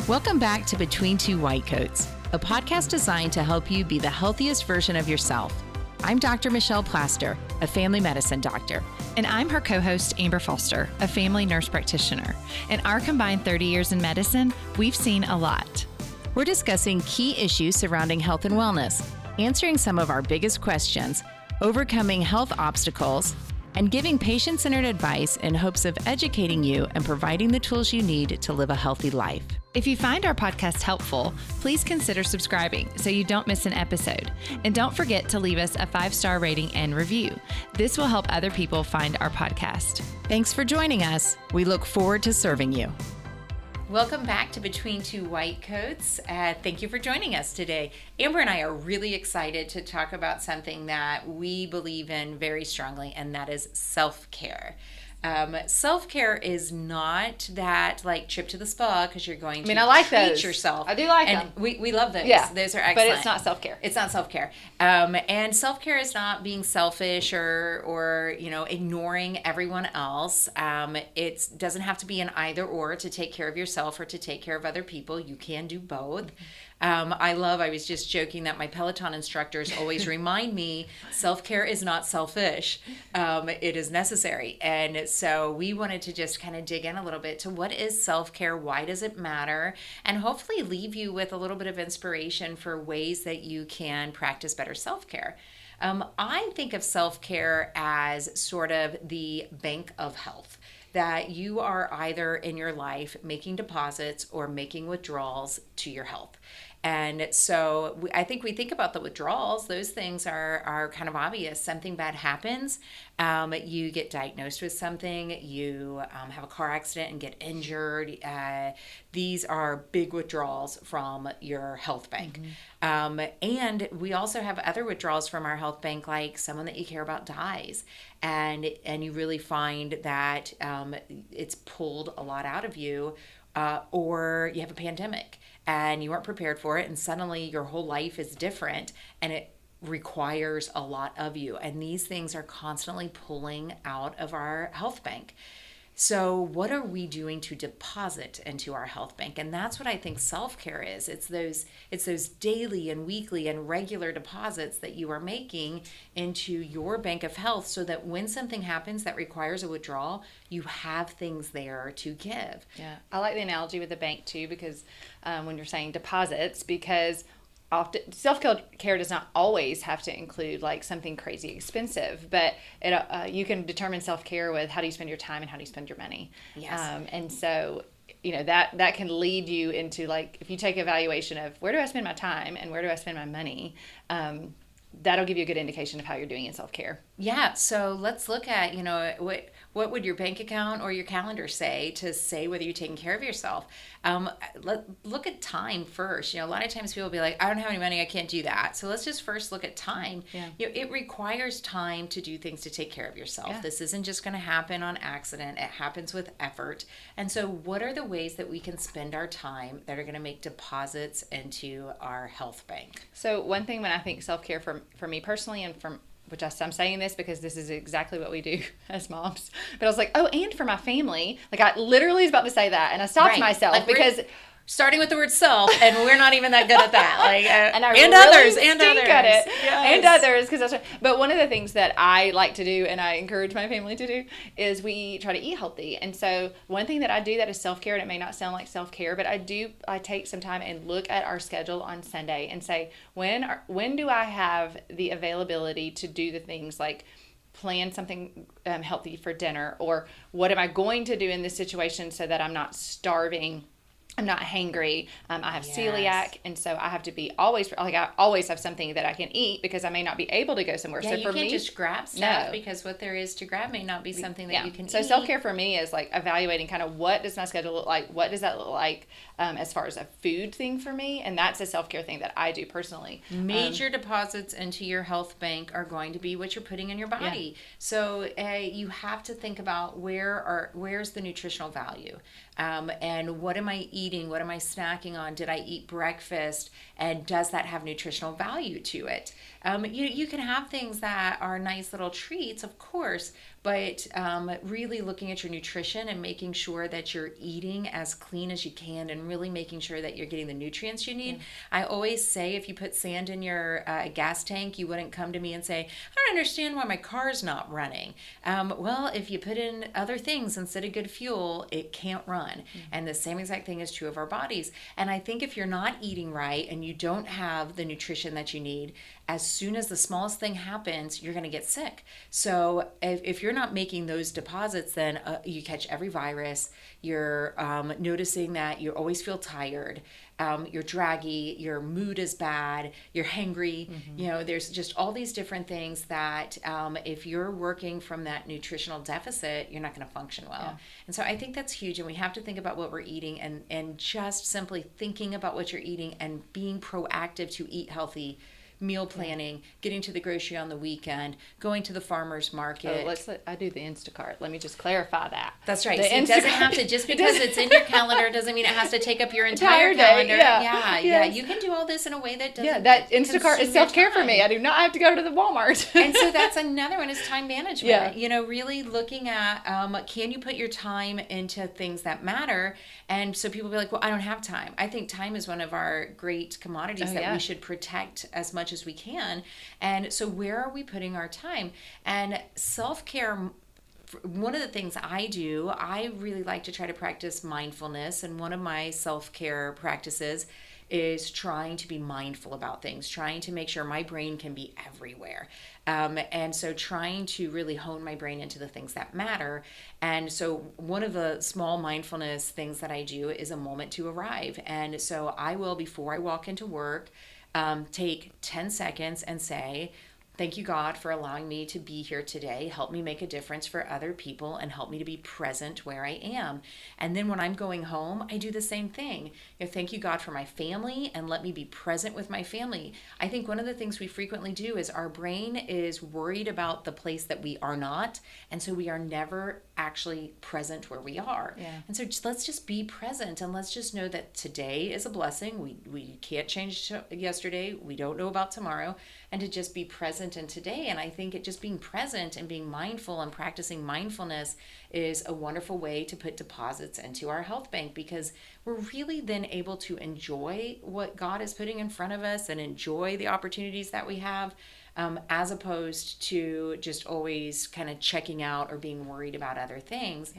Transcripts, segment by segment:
Welcome back to Between Two White Coats, a podcast designed to help you be the healthiest version of yourself. I'm Dr. Michelle Plaster, a family medicine doctor. And I'm her co-host, Amber Foster, a family nurse practitioner. In our combined 30 years in medicine, we've seen a lot. We're discussing key issues surrounding health and wellness, answering some of our biggest questions, overcoming health obstacles, and giving patient-centered advice in hopes of educating you and providing the tools you need to live a healthy life. If you find our podcast helpful, please consider subscribing so you don't miss an episode. And don't forget to leave us a 5-star rating and review. This will help other people find our podcast. Thanks for joining us. We look forward to serving you. Welcome back to Between Two White Coats. Thank you for joining us today. Amber and I are really excited to talk about something that we believe in very strongly, and that is self-care. Self-care is not that like trip to the spa because you're going to I like treat those. yourself. I do like and them. We love those. Yeah, those are excellent. But it's not self-care. It's not self-care. And self-care is not being selfish or ignoring everyone else. It doesn't have to be an either or to take care of yourself or to take care of other people. You can do both. I was just joking that my Peloton instructors always remind me self-care is not selfish. It is necessary. And so we wanted to just kind of dig in a little bit to what is self-care, why does it matter, and hopefully leave you with a little bit of inspiration for ways that you can practice better self-care. I think of self-care as sort of the bank of health, that you are either in your life making deposits or making withdrawals to your health. And so I think we think about the withdrawals. Those things are kind of obvious. Something bad happens. You get diagnosed with something. You have a car accident and get injured. These are big withdrawals from your health bank. Mm-hmm. And we also have other withdrawals from our health bank, like someone that you care about dies. And you really find that it's pulled a lot out of you, or you have a pandemic and you weren't prepared for it, and suddenly your whole life is different and it requires a lot of you. And these things are constantly pulling out of our health bank. So what are we doing to deposit into our health bank? And that's what I think self-care is. It's those daily and weekly and regular deposits that you are making into your bank of health so that when something happens that requires a withdrawal, you have things there to give. Yeah, I like the analogy with the bank too, because when you're saying deposits, because often self-care does not always have to include like something crazy expensive, but you can determine self-care with how do you spend your time and how do you spend your money. Yes. And so that can lead you into, like, if you take evaluation of where do I spend my time and where do I spend my money, that'll give you a good indication of how you're doing in self-care. Yeah, so let's look at, what would your bank account or your calendar say to say whether you're taking care of yourself? Look at time first. A lot of times people will be like, I don't have any money, I can't do that. So let's just first look at time. Yeah. It requires time to do things to take care of yourself. Yeah. This isn't just going to happen on accident. It happens with effort. And so what are the ways that we can spend our time that are going to make deposits into our health bank? So one thing when I think self-care for me personally, and which I'm saying this because this is exactly what we do as moms. But I was like, and for my family. Like, I literally was about to say that, and I stopped myself, like, because starting with the word self, and we're not even that good at that. Like, and others, at it, yes. and others, because but one of the things that I like to do, and I encourage my family to do, is we try to eat healthy. And so one thing that I do that is self-care, and it may not sound like self-care, but I take some time and look at our schedule on Sunday and say, when do I have the availability to do the things like plan something healthy for dinner, or what am I going to do in this situation so that I'm not starving, I'm not hangry. I have celiac, and so I have to be always, like, I always have something that I can eat because I may not be able to go somewhere. Yeah, so you for can't me, just grab stuff because what there is to grab may not be something that you can eat. So self-care for me is like evaluating kind of what does my schedule look like? What does that look like as far as a food thing for me? And that's a self-care thing that I do personally. Major deposits into your health bank are going to be what you're putting in your body. Yeah. So you have to think about where's the nutritional value. And what am I eating? What am I snacking on? Did I eat breakfast? And does that have nutritional value to it? You can have things that are nice little treats, of course, but really looking at your nutrition and making sure that you're eating as clean as you can and really making sure that you're getting the nutrients you need. I always say if you put sand in your gas tank, you wouldn't come to me and say, I don't understand why my car's not running. Well, if you put in other things instead of good fuel, it can't run. And the same exact thing is true of our bodies. And I think if you're not eating right and you don't have the nutrition that you need, as soon as the smallest thing happens, you're going to get sick. So if you're not making those deposits, then you catch every virus. You're noticing that you always feel tired. You're draggy, your mood is bad, you're hangry. There's just all these different things that if you're working from that nutritional deficit, you're not going to function well. Yeah. And so I think that's huge. And we have to think about what we're eating and just simply thinking about what you're eating and being proactive to eat healthy. Meal planning, getting to the grocery on the weekend, going to the farmer's market. I do the Instacart. Let me just clarify that. That's right. So it doesn't have to, just because it's in your calendar doesn't mean it has to take up your entire calendar. Yeah. You can do all this in a way that doesn't. Yeah, that Instacart is self-care for me. I do not have to go to the Walmart. And so that's another one is time management. Yeah. Really looking at, can you put your time into things that matter? And so people be like, well, I don't have time. I think time is one of our great commodities that we should protect as much as we can. And so where are we putting our time? And self-care, one of the things I do, I really like to try to practice mindfulness. And one of my self-care practices is trying to be mindful about things, trying to make sure my brain can be everywhere. And so trying to really hone my brain into the things that matter. And so one of the small mindfulness things that I do is a moment to arrive. And so I will, before I walk into work, take 10 seconds and say, thank you, God, for allowing me to be here today. Help me make a difference for other people and help me to be present where I am. And then when I'm going home, I do the same thing. Thank you, God, for my family and let me be present with my family. I think one of the things we frequently do is our brain is worried about the place that we are not. And so we are never actually present where we are. Yeah. And so let's just be present and let's just know that today is a blessing. We can't change yesterday. We don't know about tomorrow. And to just be present in today. And I think it just being present and being mindful and practicing mindfulness is a wonderful way to put deposits into our health bank, because we're really then able to enjoy what God is putting in front of us and enjoy the opportunities that we have, as opposed to just always kind of checking out or being worried about other things.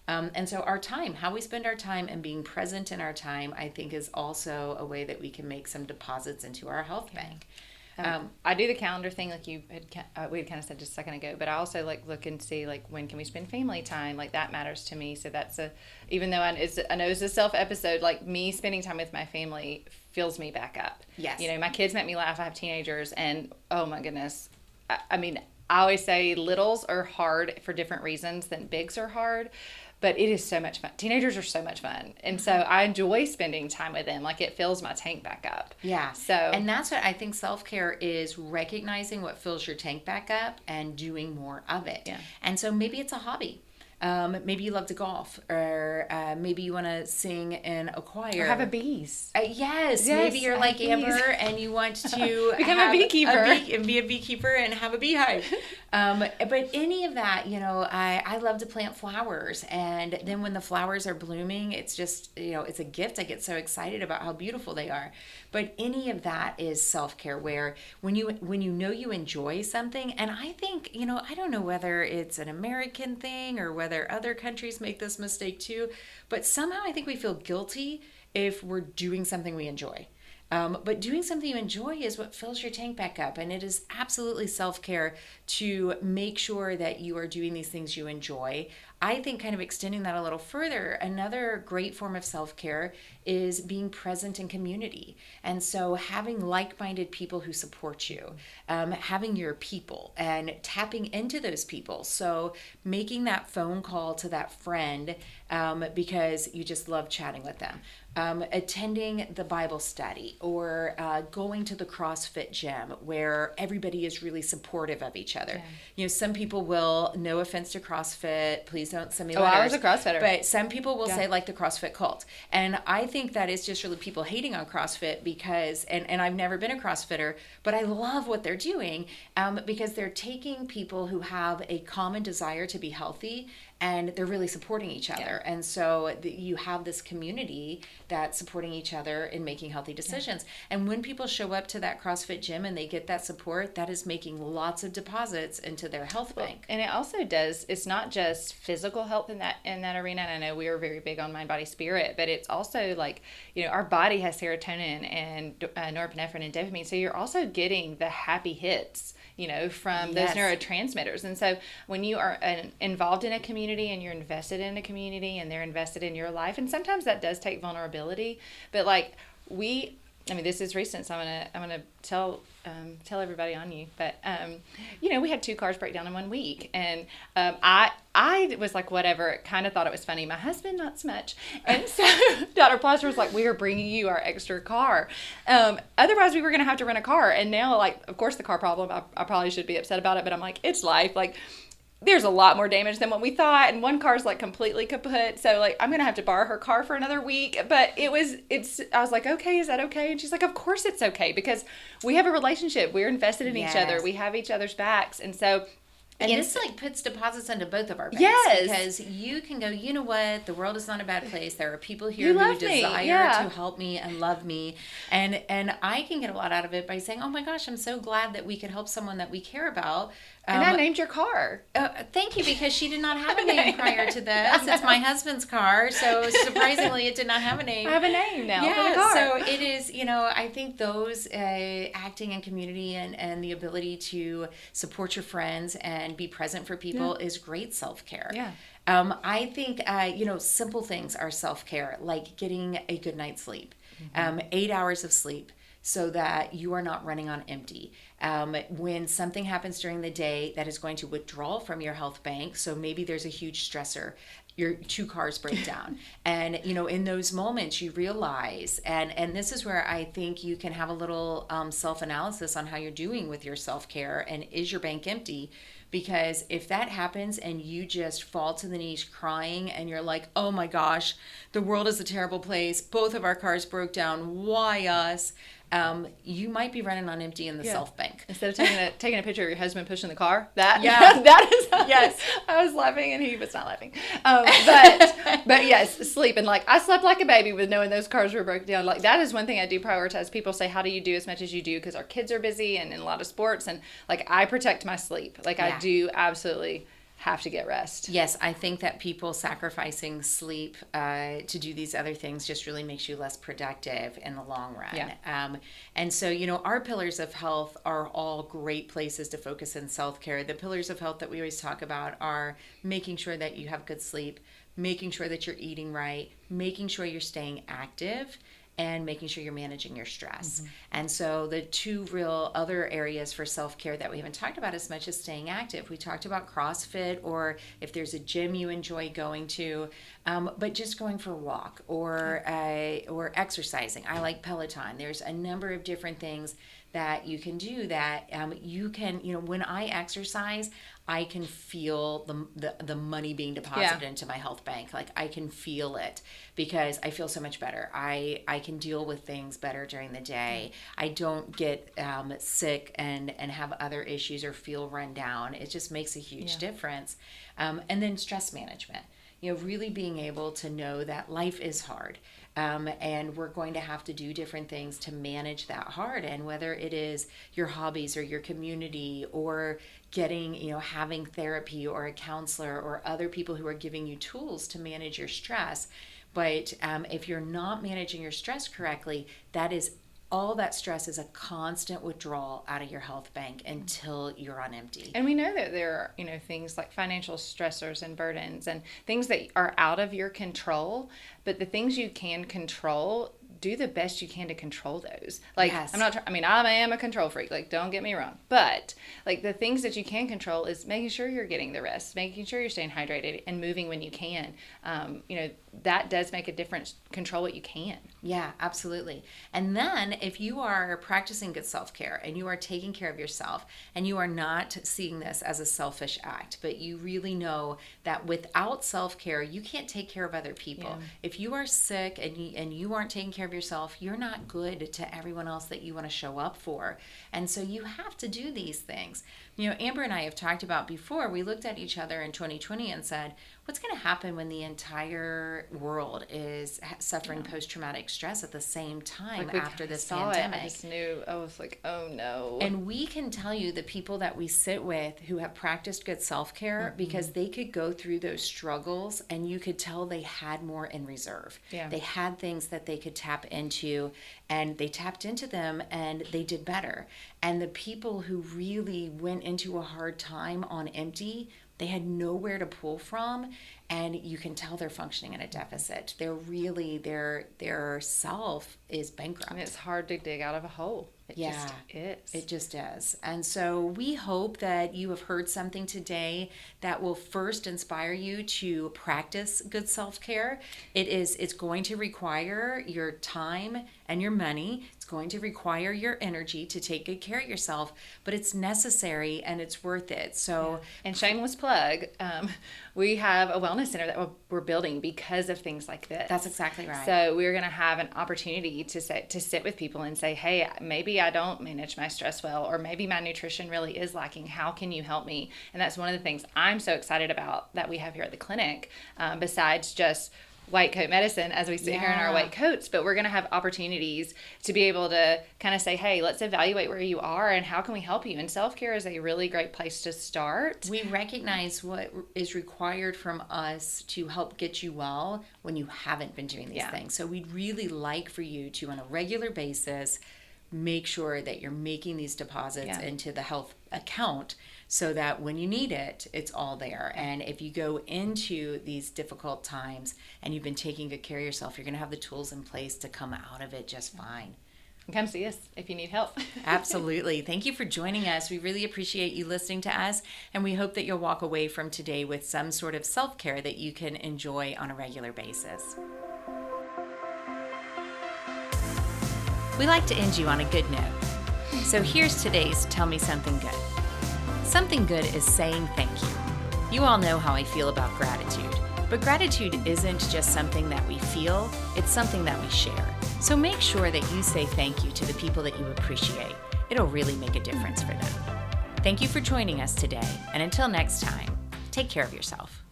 Yeah. And so our time, how we spend our time and being present in our time, I think is also a way that we can make some deposits into our health bank. I do the calendar thing like we had kind of said just a second ago, but I also look and see when can we spend family time, that matters to me. So that's even though I know it's a self episode, me spending time with my family fills me back up. Yes. My kids make me laugh. I have teenagers and oh my goodness. I mean, I always say littles are hard for different reasons than bigs are hard. But it is so much fun. Teenagers are so much fun. And so I enjoy spending time with them. It fills my tank back up. Yeah. And that's what I think self-care is, recognizing what fills your tank back up and doing more of it. Yeah. And so maybe it's a hobby. Maybe you love to golf, or maybe you want to sing in a choir. Or have a bees. Yes. Maybe you're like Amber and you want to become a beekeeper. And be a beekeeper and have a beehive. But any of that, I love to plant flowers. And then when the flowers are blooming, it's just, it's a gift. I get so excited about how beautiful they are. But any of that is self-care, where when you know you enjoy something, and I think, I don't know whether it's an American thing or whether other countries make this mistake too, but somehow I think we feel guilty if we're doing something we enjoy. But doing something you enjoy is what fills your tank back up. And it is absolutely self-care to make sure that you are doing these things you enjoy. I think kind of extending that a little further, another great form of self-care is being present in community. And so having like-minded people who support you, having your people and tapping into those people. So making that phone call to that friend because you just love chatting with them. Attending the Bible study, or going to the CrossFit gym where everybody is really supportive of each other. Yeah. Some people will, no offense to CrossFit, please please don't send me Oh, letters. I was a CrossFitter. But some people will say like the CrossFit cult. And I think that is just really people hating on CrossFit because, and I've never been a CrossFitter, but I love what they're doing because they're taking people who have a common desire to be healthy and they're really supporting each other. And so you have this community that's supporting each other in making healthy decisions. And when people show up to that CrossFit gym and they get that support, that is making lots of deposits into their health bank. And it also does, it's not just physical health in that arena. And I know we are very big on mind, body, spirit, but it's also like, our body has serotonin and norepinephrine and dopamine. So you're also getting the happy hits, from those neurotransmitters. And so when you are involved in a community and you're invested in a community and they're invested in your life, and sometimes that does take vulnerability, but like this is recent, so I'm gonna tell everybody on you. But we had 2 cars break down in 1 week, and I was like, whatever. Kind of thought it was funny. My husband, not so much. And so Dr. Plaster was like, we are bringing you our extra car. Otherwise, we were gonna have to rent a car. And now, like, of course, the car problem. I probably should be upset about it, but I'm like, it's life. Like, there's a lot more damage than what we thought, and one car's like completely kaput, so like I'm gonna have to borrow her car for another week. But I was like, okay, is that okay? And she's like, of course it's okay, because we have a relationship, we're invested in each other, we have each other's backs. And so this like puts deposits into both of our banks. Yes. Because you can go, you know what, the world is not a bad place. There are people here who desire to help me and love me. And I can get a lot out of it by saying, oh my gosh, I'm so glad that we could help someone that we care about. And I named your car. Thank you, because she did not have a name prior to this. It's my husband's car, so surprisingly it did not have a name. I have a name now. Yeah, so it is, I think those acting in community and the ability to support your friends and be present for people is great self-care. Yeah. I think, simple things are self-care, like getting a good night's sleep, 8 hours of sleep, so that you are not running on empty. When something happens during the day that is going to withdraw from your health bank, so maybe there's a huge stressor, your 2 cars break down. And, in those moments you realize, and this is where I think you can have a little self-analysis on how you're doing with your self-care, and is your bank empty? Because if that happens and you just fall to the knees crying and you're like, oh my gosh, the world is a terrible place, both of our cars broke down, why us? You might be running on empty in the self bank. Instead of taking a picture of your husband pushing the car, that is yes. I was laughing and he was not laughing. But yes, sleep, and like I slept like a baby with knowing those cars were broken down. Like that is one thing I do prioritize. People say, how do you do as much as you do? Because our kids are busy and in a lot of sports, and like I protect my sleep. Like I do absolutely have to get rest. Yes, I think that people sacrificing sleep to do these other things just really makes you less productive in the long run. Yeah. And so, our pillars of health are all great places to focus in self-care. The pillars of health that we always talk about are making sure that you have good sleep, making sure that you're eating right, making sure you're staying active, and making sure you're managing your stress. And so the 2 real other areas for self-care that we haven't talked about as much is staying active. We talked about CrossFit, or if there's a gym you enjoy going to, but just going for a walk or exercising. I like Peloton. There's a number of different things that you can do that you can, when I exercise, I can feel the money being deposited into my health bank. Like I can feel it because I feel so much better. I can deal with things better during the day. I don't get sick and have other issues or feel run down. It just makes a huge difference. And then stress management. Really being able to know that life is hard. And we're going to have to do different things to manage that hard. And whether it is your hobbies or your community or getting, having therapy or a counselor or other people who are giving you tools to manage your stress. But if you're not managing your stress correctly, all that stress is a constant withdrawal out of your health bank until you're on empty. And we know that there are, things like financial stressors and burdens and things that are out of your control, but the things you can control, do the best you can to control those. Like, Yes. I am a control freak. Like, don't get me wrong. But, like, the things that you can control is making sure you're getting the rest, making sure you're staying hydrated and moving when you can. That does make a difference. Control what you can. Yeah, absolutely. And then if you are practicing good self-care and you are taking care of yourself and you are not seeing this as a selfish act, but you really know that without self-care, you can't take care of other people. Yeah. If you are sick and you aren't taking care of yourself, you're not good to everyone else that you want to show up for. And so you have to do these things. Amber and I have talked about before, we looked at each other in 2020 and said, what's going to happen when the entire world is suffering post-traumatic stress at the same time after this pandemic? I just knew, I was like, oh no. And we can tell you the people that we sit with who have practiced good self-care, because they could go through those struggles and you could tell they had more in reserve. Yeah. They had things that they could tap into, and they tapped into them and they did better. And the people who really went into a hard time on empty, they had nowhere to pull from, and you can tell they're functioning in a deficit. They're really, their self is bankrupt. And it's hard to dig out of a hole. It just is. It just is. And so we hope that you have heard something today that will first inspire you to practice good self-care. It's going to require your time and your money. It's going to require your energy to take good care of yourself, but it's necessary and it's worth it. So, and shameless plug, we have a wellness center that we're building because of things like this. That's exactly right. So we're going to have an opportunity to sit with people and say, hey, maybe I don't manage my stress well, or maybe my nutrition really is lacking. How can you help me? And that's one of the things I'm so excited about that we have here at the clinic, besides just white coat medicine as we sit here in our white coats, but we're going to have opportunities to be able to kind of say, hey, let's evaluate where you are and how can we help you? And self-care is a really great place to start. We recognize what is required from us to help get you well when you haven't been doing these things. So we'd really like for you to, on a regular basis, make sure that you're making these deposits into the health account so that when you need it, it's all there. And if you go into these difficult times and you've been taking good care of yourself, you're going to have the tools in place to come out of it just fine. Come see us if you need help. Absolutely. Thank you for joining us. We really appreciate you listening to us, and we hope that you'll walk away from today with some sort of self-care that you can enjoy on a regular basis. We like to end you on a good note. So here's today's Tell Me Something Good. Something good is saying thank you. You all know how I feel about gratitude, but gratitude isn't just something that we feel, it's something that we share. So make sure that you say thank you to the people that you appreciate. It'll really make a difference for them. Thank you for joining us today, and until next time, take care of yourself.